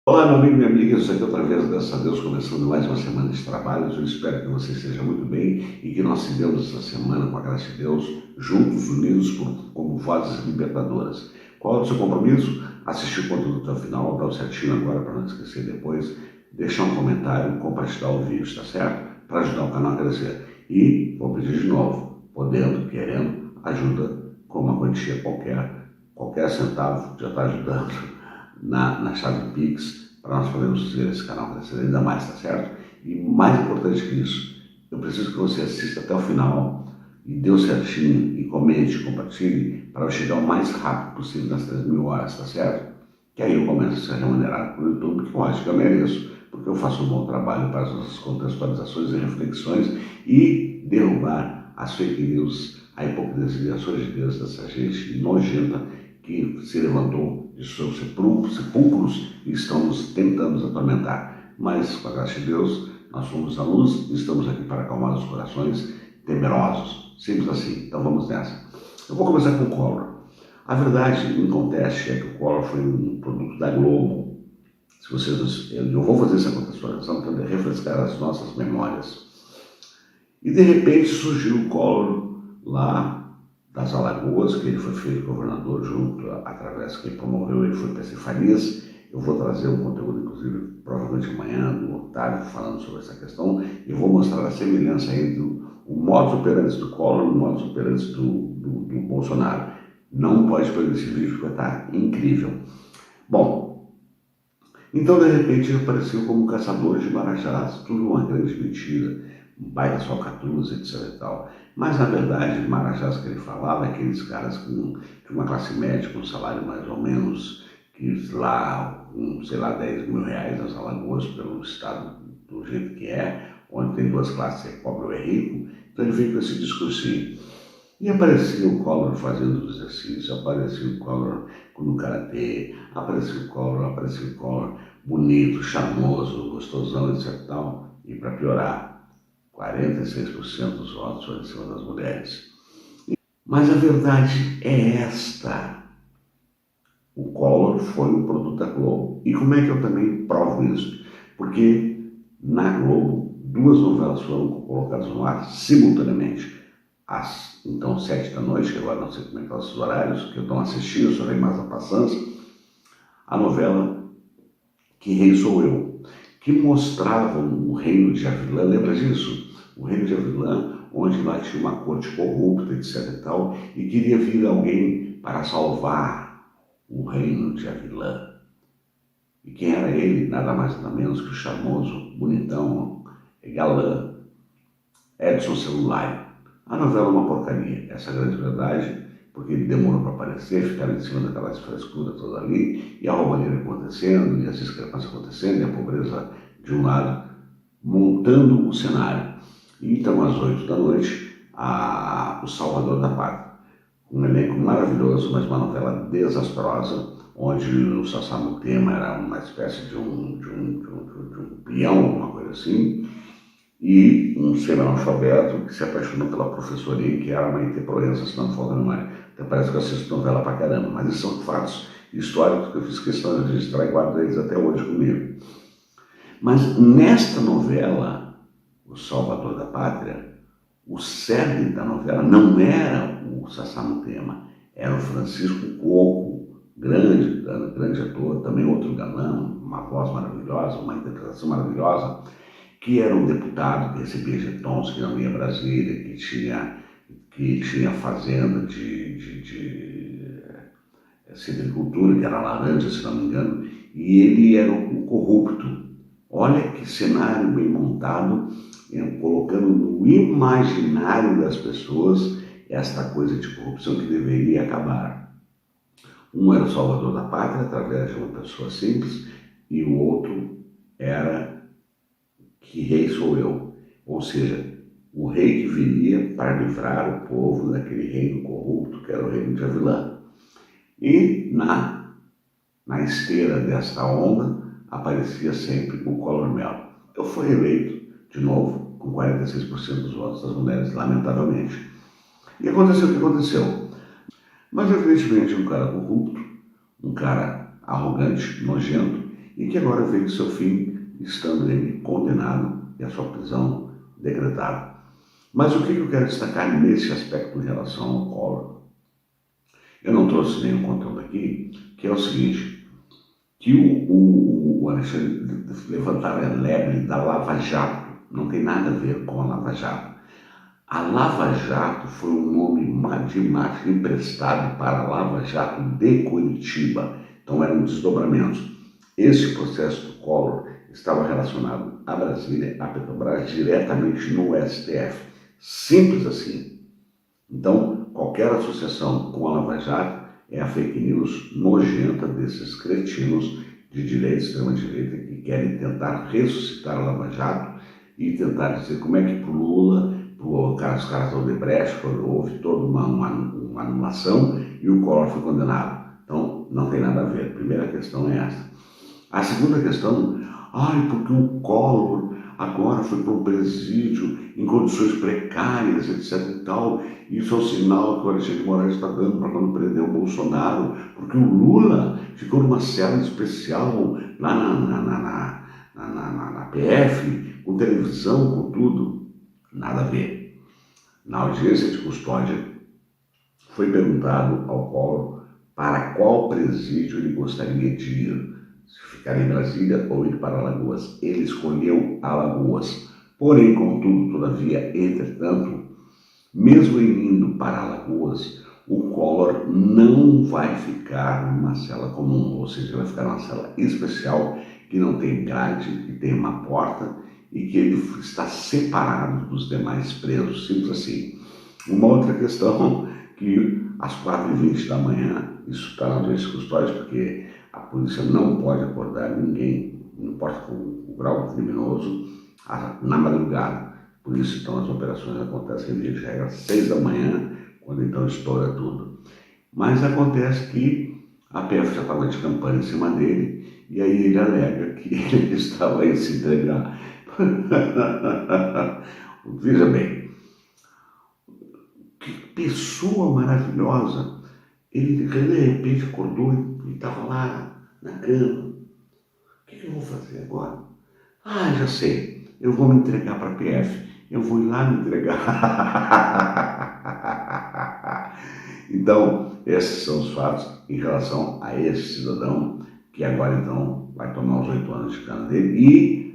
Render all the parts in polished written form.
Olá, meu amigo e minha amiga, eu estou aqui outra vez, graças a Deus, começando mais uma semana de trabalhos. Eu espero que você esteja muito bem e que nós sigamos essa semana, com a graça de Deus, juntos, unidos como vozes libertadoras. Qual é o seu compromisso? Assistir o conteúdo até o final, dar o certinho agora para não esquecer depois, deixar um comentário, compartilhar o vídeo, está certo? Para ajudar o canal a crescer. E vou pedir de novo, podendo, querendo, ajuda com uma quantia qualquer centavo já está ajudando na chave Pix, para nós podermos fazer esse canal crescer ainda mais, tá certo? E mais importante que isso, eu preciso que você assista até o final e dê o certinho e comente, compartilhe, para eu chegar o mais rápido possível nas 3.000 horas, tá certo? Que aí eu começo a ser remunerado pelo YouTube, que eu acho que eu mereço, porque eu faço um bom trabalho para as nossas contextualizações e reflexões e derrubar as fake news, a hipocrisia e a sordidez dessa gente nojenta que se levantou de seus sepulcros e estão nos tentando nos atormentar. Mas, com a graça de Deus, nós somos a luz e estamos aqui para acalmar os corações temerosos. Simples assim. Então vamos nessa. Eu vou começar com o Collor. A verdade, em conteste, é que o Collor foi um produto da Globo. Se vocês, eu vou fazer essa contextualização para refrescar as nossas memórias. E de repente surgiu o Collor lá das Alagoas, que ele foi feito governador junto, através que ele promoveu, ele foi para Cefalias. Eu vou trazer um conteúdo, inclusive, provavelmente amanhã, do Otávio, falando sobre essa questão. Eu vou mostrar a semelhança entre o modus operandi do Collor e o modus operandi do Bolsonaro. Não pode perder esse vídeo, porque está incrível. Bom, então, de repente, ele apareceu como caçador de marajás, tudo uma grande mentira. Baita falcatruz, etc e tal. Mas, na verdade, marajás que ele falava, aqueles caras de uma classe média, com um salário mais ou menos, que lá, sei lá, 10 mil reais nas Alagoas, pelo estado do jeito que é, onde tem duas classes, é pobre ou é rico. Então ele veio com esse discursinho. E aparecia o Collor fazendo exercício, aparecia o Collor no karatê, aparecia o Collor bonito, charmoso, gostosão, etc e tal. E para piorar, 46% dos votos foram em cima das mulheres. Mas a verdade é esta. O Collor foi um produto da Globo. E como é que eu também provo isso? Porque na Globo, duas novelas foram colocadas no ar simultaneamente. Então, 7 da noite, que agora não sei como é que são os horários, que eu estou assistindo, sobre a Massa Passança, a novela Que Rei Sou Eu, que mostrava o reino de Avilã, lembra disso? O reino de Avilã, onde lá tinha uma corte corrupta, etc e tal, e queria vir alguém para salvar o reino de Avilã. E quem era ele? Nada mais nada menos que o charmoso, bonitão, galã, Edson Celulari. A novela é uma porcaria, essa é a grande verdade, porque ele demorou para aparecer, ficaram em cima daquela frescura toda ali, e a roubalheira acontecendo, e as discrepâncias acontecendo, e a pobreza de um lado, montando o cenário. Então, às 8 da noite, O Salvador da Pátria. Um elenco maravilhoso, mas uma novela desastrosa, onde o Sassá Mutema era uma espécie de um peão, alguma coisa assim, e um semi-analfabeto que se apaixonou pela professorinha, que era uma Maite Proença, se não falta memória. Até parece que eu assisto novela pra caramba, mas esses são fatos históricos que eu fiz questão de registrar e guardo eles até hoje comigo. Mas nesta novela, O Salvador da Pátria, o cerne da novela não era o Sassá Mutema, era o Francisco Coco, grande ator, também outro galã, uma voz maravilhosa, uma interpretação maravilhosa, que era um deputado que recebia jetons, que não ia a Brasília, que tinha fazenda de silvicultura, que era laranja, se não me engano, e ele era um corrupto. Olha que cenário bem montado, colocando no imaginário das pessoas esta coisa de corrupção que deveria acabar. Um era o salvador da pátria, através de uma pessoa simples, e o outro era Que Rei Sou Eu, ou seja, o rei que viria para livrar o povo daquele reino corrupto que era o reino de Avilã. E na esteira desta onda aparecia sempre o Collor Mello. Eu fui eleito de novo com 46% dos votos das mulheres, lamentavelmente. E aconteceu o que aconteceu. Mas evidentemente um cara corrupto, um cara arrogante, nojento, e que agora veio seu fim, estando ele condenado e a sua prisão decretada. Mas o que eu quero destacar nesse aspecto em relação ao Collor? Eu não trouxe nenhum conteúdo aqui, que é o seguinte, que o Alexandre levantar a lebre da Lava Jato não tem nada a ver com a Lava Jato. A Lava Jato foi um nome de marca emprestado para a Lava Jato de Curitiba. Então eram desdobramentos. Esse processo do Collor estava relacionado a Brasília, a Petrobras, diretamente no STF. Simples assim. Então, qualquer associação com a Lava Jato é a fake news nojenta desses cretinos de direita, extrema-direita, que querem tentar ressuscitar a Lava Jato e tentar dizer como é que para o Lula, os caras da Odebrecht, houve toda uma anulação e o Collor foi condenado. Então, não tem nada a ver. A primeira questão é essa. A segunda questão, porque o Collor agora foi para um presídio em condições precárias, etc e tal. Isso é um sinal que o Alexandre de Moraes está dando para quando prender o Bolsonaro, porque o Lula ficou numa cela especial lá na PF, com televisão, com tudo. Nada a ver. Na audiência de custódia, foi perguntado ao Collor para qual presídio ele gostaria de ir, se ficar em Brasília ou ir para Alagoas. Ele escolheu Alagoas. Porém, contudo, todavia, entretanto, mesmo ele indo para Alagoas, o Collor não vai ficar numa cela comum, ou seja, vai ficar numa cela especial que não tem grade, que tem uma porta e que ele está separado dos demais presos, simples assim. Uma outra questão, que às 4h20 da manhã, isso está na audiência custódia, porque a polícia não pode acordar ninguém, não importa o grau criminoso, na madrugada. Por isso, então, as operações acontecem em dia de regra às 6 da manhã, quando então estoura tudo. Mas acontece que a PF já estava de campanha em cima dele, e aí ele alega que ele estava aí se entregar. Veja bem, que pessoa maravilhosa. Ele de repente acordou e estava lá na cama. O que eu vou fazer agora? Já sei, eu vou me entregar para a PF. Eu vou ir lá me entregar. Então, esses são os fatos em relação a esse cidadão que agora então vai tomar os 8 anos de cana dele. E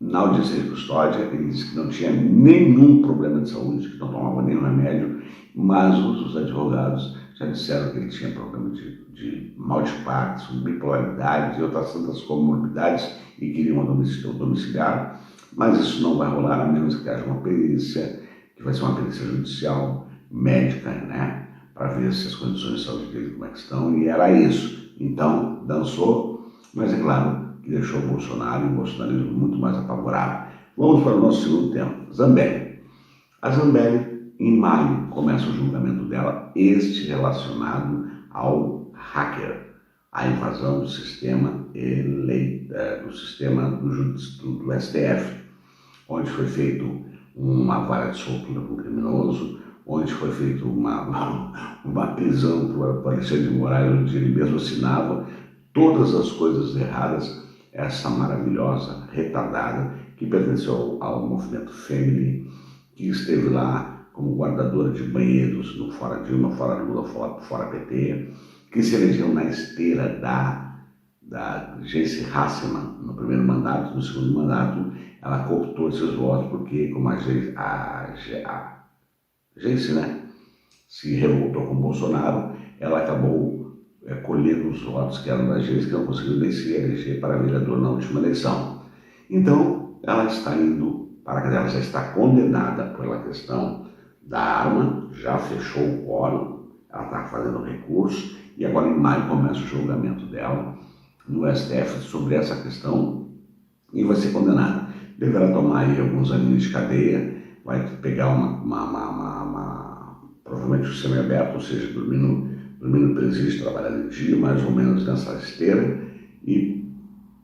na audiência de custódia ele disse que não tinha nenhum problema de saúde, que não tomava nenhum remédio, mas os advogados já disseram que ele tinha problema de mal de Parkinson, bipolaridade e outras tantas comorbidades e queriam uma domiciliar. Mas isso não vai rolar a menos que haja uma perícia, que vai ser uma perícia judicial, médica, né? Para ver se as condições de saúde dele como é que estão, e era isso. Então, dançou, mas é claro que deixou o Bolsonaro e o bolsonarismo muito mais apavorado. Vamos para o nosso segundo tema, Zambelli. A Zambelli, em maio, começa o julgamento dela, este relacionado ao hacker, a invasão do sistema do STF, onde foi feito uma vara de soltura para um criminoso, onde foi feita uma prisão para o Alexandre de Moraes, onde ele mesmo assinava todas as coisas erradas, essa maravilhosa retardada que pertenceu ao movimento Family, que esteve lá como guardadora de banheiros no Fora Dilma, Fora Lula, Fora PT, que se elegeu na esteira da Geice Hasselmann no primeiro mandato. No segundo mandato, ela cooptou esses votos, porque como a Geice, né, se revoltou com o Bolsonaro, ela acabou colhendo os votos que eram da Geice, que não conseguiu nem se eleger para vereador na última eleição. Então, ela está indo para a cadeia, ela já está condenada pela questão da arma, já fechou o quórum, ela está fazendo recurso, e agora em maio começa o julgamento dela no STF sobre essa questão e vai ser condenada. Deverá tomar aí alguns aninhos de cadeia, vai pegar provavelmente o semiaberto, ou seja, dormindo no presídio, trabalhando em dia, mais ou menos nessa esteira, e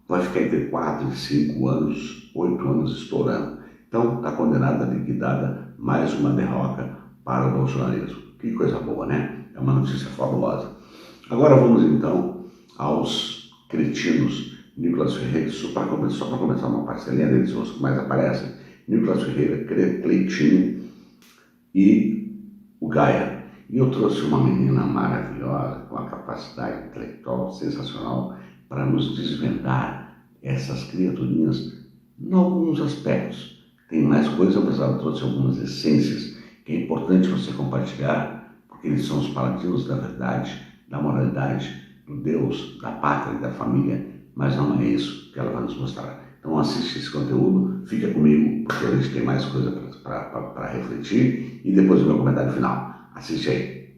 vai ficar entre 4 e 5 anos, 8 anos estourando. Então, está condenada, liquidada, mais uma derrota para o bolsonarismo. Que coisa boa, né? É uma notícia fabulosa. Agora vamos então aos cretinos Nicolas Ferreira, só para começar uma parcelinha deles, os que mais aparecem, Nicolas Ferreira, Cleitinho e o Gaia. E eu trouxe uma menina maravilhosa, com uma capacidade intelectual sensacional, para nos desvendar essas criaturinhas em alguns aspectos. Tem mais coisa, mas ela trouxe algumas essências que é importante você compartilhar, porque eles são os paladinos da verdade, da moralidade, do Deus, da pátria e da família, mas não é isso que ela vai nos mostrar. Então assiste esse conteúdo, fica comigo, porque a gente tem mais coisa para refletir, e depois o meu comentário final. Assiste aí.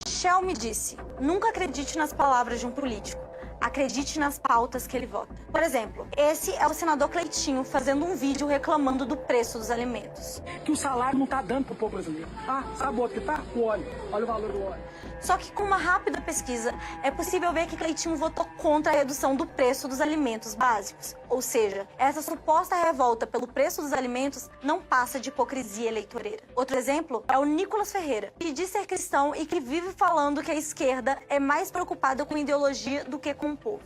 Shell me disse, nunca acredite nas palavras de um político. Acredite nas pautas que ele vota. Por exemplo, esse é o senador Cleitinho fazendo um vídeo reclamando do preço dos alimentos. Que o salário não tá dando pro povo brasileiro. Ah, sabe o que tá? O óleo. Olha o valor do óleo. Só que com uma rápida pesquisa, é possível ver que Cleitinho votou contra a redução do preço dos alimentos básicos. Ou seja, essa suposta revolta pelo preço dos alimentos não passa de hipocrisia eleitoreira. Outro exemplo é o Nicolas Ferreira, que diz ser cristão e que vive falando que a esquerda é mais preocupada com ideologia do que com o povo.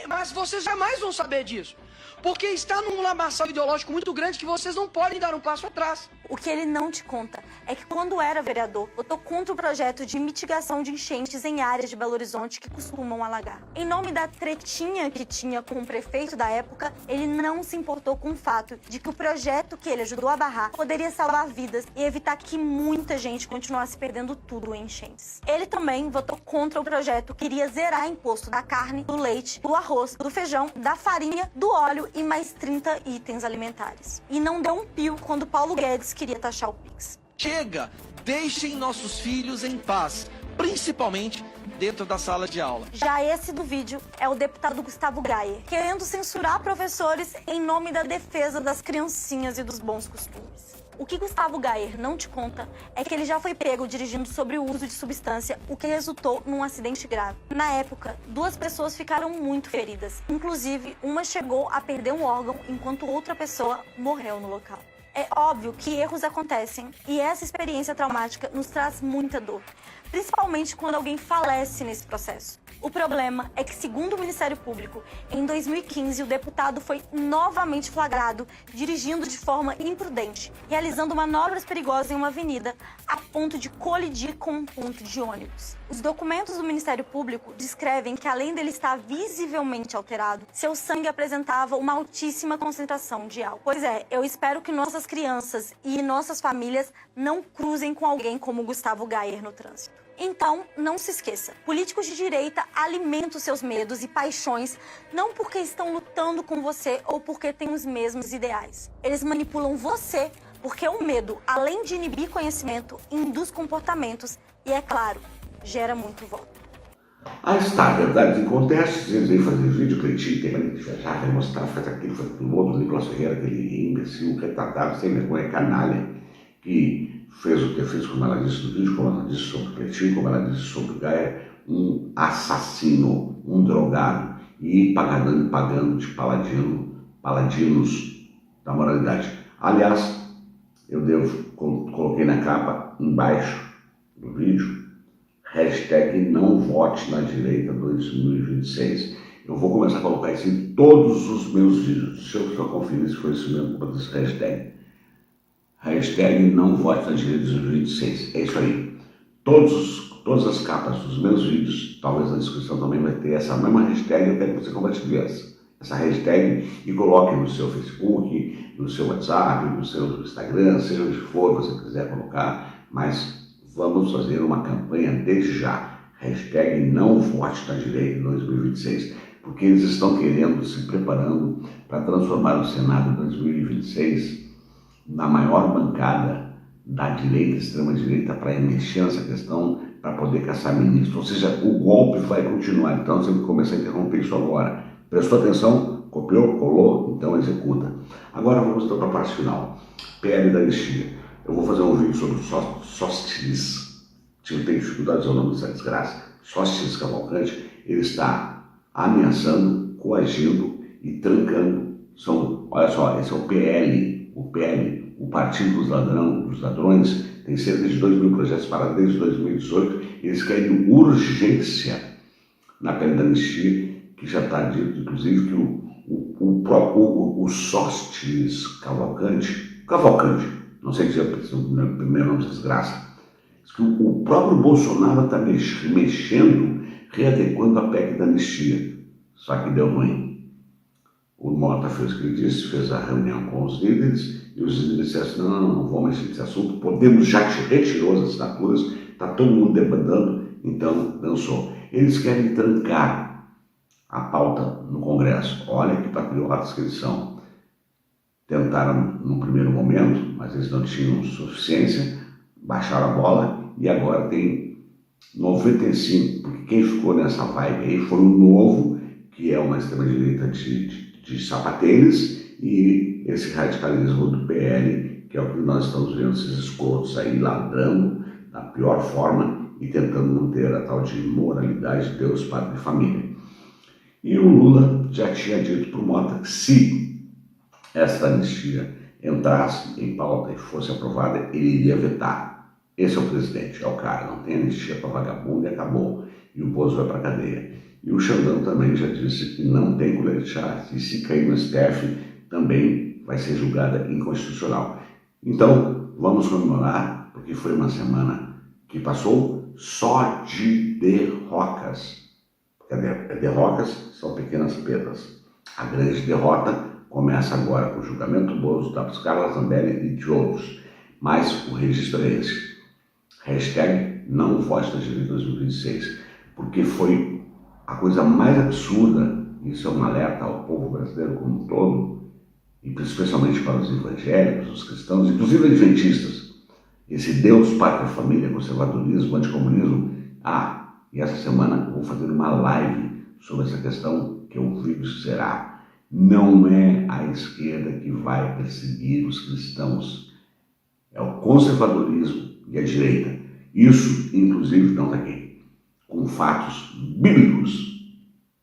Mas vocês jamais vão saber disso. Porque está num lamaçal ideológico muito grande que vocês não podem dar um passo atrás. O que ele não te conta é que quando era vereador, votou contra o projeto de mitigação de enchentes em áreas de Belo Horizonte que costumam alagar. Em nome da tretinha que tinha com o prefeito da época, ele não se importou com o fato de que o projeto que ele ajudou a barrar poderia salvar vidas e evitar que muita gente continuasse perdendo tudo em enchentes. Ele também votou contra o projeto que iria zerar imposto da carne, do leite, do arroz, do feijão, da farinha, do óleo e mais 30 itens alimentares. E não deu um pio quando Paulo Guedes queria taxar o Pix. Chega! Deixem nossos filhos em paz, principalmente dentro da sala de aula. Já esse do vídeo é o deputado Gustavo Gayer, querendo censurar professores em nome da defesa das criancinhas e dos bons costumes. O que Gustavo Gayer não te conta é que ele já foi pego dirigindo sobre o uso de substância, o que resultou num acidente grave. Na época, 2 pessoas ficaram muito feridas. Inclusive, uma chegou a perder um órgão, enquanto outra pessoa morreu no local. É óbvio que erros acontecem e essa experiência traumática nos traz muita dor, principalmente quando alguém falece nesse processo. O problema é que, segundo o Ministério Público, em 2015 o deputado foi novamente flagrado dirigindo de forma imprudente, realizando manobras perigosas em uma avenida a ponto de colidir com um ponto de ônibus. Os documentos do Ministério Público descrevem que, além dele estar visivelmente alterado, seu sangue apresentava uma altíssima concentração de álcool. Pois é, eu espero que nossas crianças e nossas famílias não cruzem com alguém como Gustavo Gayer no trânsito. Então, não se esqueça, políticos de direita alimentam seus medos e paixões não porque estão lutando com você ou porque têm os mesmos ideais. Eles manipulam você porque o medo, além de inibir conhecimento, induz comportamentos e, é claro, gera muito voto. Aí está, verdade em contextos, eles vêm fazer vídeo, Cleitinho, tem que viajar, vai mostrar, faz aquilo, faz aquilo outro, Nicolas Ferreira, aquele imbecil, retratado, sem vergonha, canalha, que fez o que fez, como ela disse no vídeo, como ela disse sobre o Cleitinho, como ela disse sobre o Gaia, um assassino, um drogado, e pagando de paladinos da moralidade. Aliás, coloquei na capa, embaixo do vídeo, hashtag não vote na direita 2026. Eu vou começar a colocar isso em todos os meus vídeos. Se eu conferir se foi isso mesmo, para esse hashtag. Hashtag não vote na direita 2026. É isso aí. Todas as capas dos meus vídeos, talvez na descrição também vai ter essa mesma hashtag. Eu quero que você compartilhe essa hashtag e coloque no seu Facebook, no seu WhatsApp, no seu Instagram, seja onde for você quiser colocar, mas vamos fazer uma campanha desde já. Hashtag não vote na direita em 2026, porque eles estão querendo, se preparando para transformar o Senado em 2026 na maior bancada da direita, extrema-direita, para mexer nessa questão, para poder caçar ministro. Ou seja, o golpe vai continuar. Então, você tem que começar a interromper isso agora. Prestou atenção? Copiou? Colou? Então, executa. Agora, vamos então para a parte final. PL da anistia. Eu vou fazer um vídeo sobre o Sóstenes. Se eu tenho dificuldade de dizer o nome dessa desgraça, Sóstenes Cavalcante, ele está ameaçando, coagindo e trancando. Olha só, esse é o PL. O PL, o Partido dos Ladrões, tem cerca de 2 mil projetos parados desde 2018. Eles querem urgência na PL da anistia que já está dito, inclusive, que o Sóstenes Cavalcante, não sei dizer o primeiro nome, desgraça, que o próprio Bolsonaro está mexendo, readequando a PEC da anistia. Só que deu ruim. O Mota fez o que ele disse, fez a reunião com os líderes, e os líderes disseram assim, não vamos mexer nesse assunto, Podemos já retirou as assinaturas, está todo mundo debandando, então dançou. Eles querem trancar a pauta no Congresso. Olha que patriotas que eles são. Tentaram no primeiro momento, mas eles não tinham suficiência, baixaram a bola e agora tem 95, porque quem ficou nessa vibe aí foi o Novo, que é uma extrema-direita de sapateiros, e esse radicalismo do PL, que é o que nós estamos vendo, esses escrotos aí ladrando da pior forma e tentando manter a tal de moralidade de Deus, Pátria e Família. E o Lula já tinha dito para o Mota que se esta anistia entrasse em pauta e fosse aprovada, ele iria vetar. Esse é o presidente, é o cara, não tem anistia para vagabundo e acabou. E o Bozo vai para a cadeia. E o Xandão também já disse que não tem colher de chá, e se cair no STF também vai ser julgada inconstitucional. Então, vamos comemorar, porque foi uma semana que passou só de derrotas. Derrotas são pequenas perdas. A grande derrota começa agora com o julgamento do Bozo, da Carla Zambelli e de outros. Mas o registro é esse. Hashtag não vote na GV 2026, porque foi a coisa mais absurda, isso é um alerta ao povo brasileiro como um todo, e especialmente para os evangélicos, os cristãos, inclusive adventistas, esse Deus, Pátria, Família, conservadorismo, anticomunismo. E essa semana eu vou fazer uma live sobre essa questão, que eu vi que será. Não é a esquerda que vai perseguir os cristãos, é o conservadorismo e a direita. Isso, inclusive, não está aqui, com fatos bíblicos,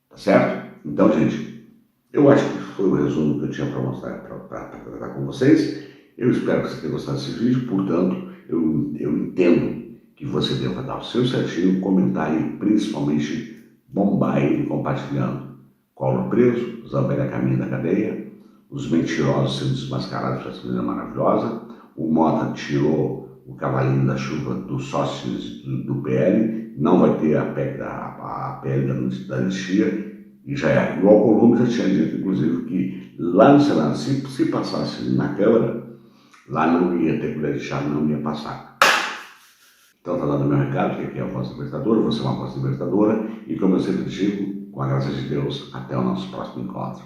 tá certo? Então, gente, eu acho que foi o resumo que eu tinha para mostrar, para tratar com vocês. Eu espero que você tenha gostado desse vídeo, portanto, eu entendo que você deva dar o seu certinho, comentar e principalmente bombar ele compartilhando. Collor preso, Zambelli a caminho da cadeia, os mentirosos sendo desmascarados para essa menina maravilhosa, o Mota tirou o cavalinho da chuva dos sócios do PL, não vai ter a PL da anistia, e já é. E o Alcolumbre já tinha dito, inclusive, que lá no Senado, se passasse na Câmara, lá não ia ter colher de chá, não ia passar. Então está dando meu recado, que aqui é a Voz Libertadora, você é uma Voz Libertadora, e como eu sempre digo, com a graça de Deus, até o nosso próximo encontro.